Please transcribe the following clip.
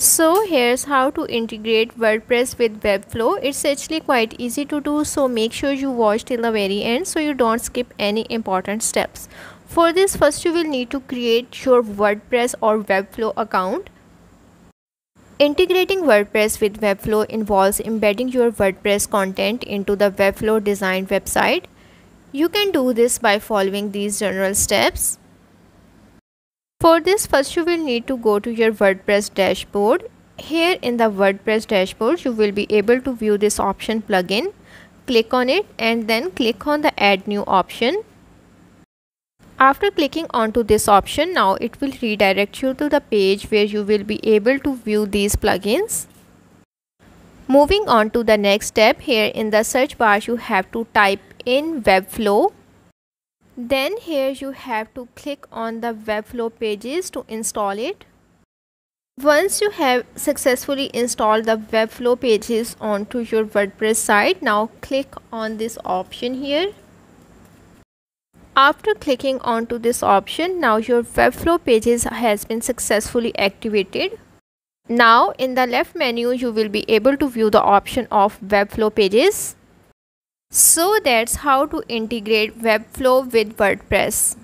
So here's how to integrate WordPress with Webflow. It's actually quite easy to do, so make sure you watch till the very end so you don't skip any important steps. For this, first you will need to create your WordPress or Webflow account. Integrating WordPress with Webflow involves embedding your WordPress content into the Webflow designed website. You can do this by following these general steps. For this, first you will need to go to your WordPress dashboard. Here in the WordPress dashboard, you will be able to view this option plugin. Click on it and then click on the add new option. After clicking onto this option, now it will redirect you to the page where you will be able to view these plugins. Moving on to the next step, here in the search bar you have to type in Webflow. Then here you have to click on the Webflow pages to install it. Once you have successfully installed the Webflow pages onto your WordPress site, now click on this option here. After clicking onto this option, now your Webflow pages has been successfully activated. Now in the left menu you will be able to view the option of Webflow pages. So that's how to integrate Webflow with WordPress.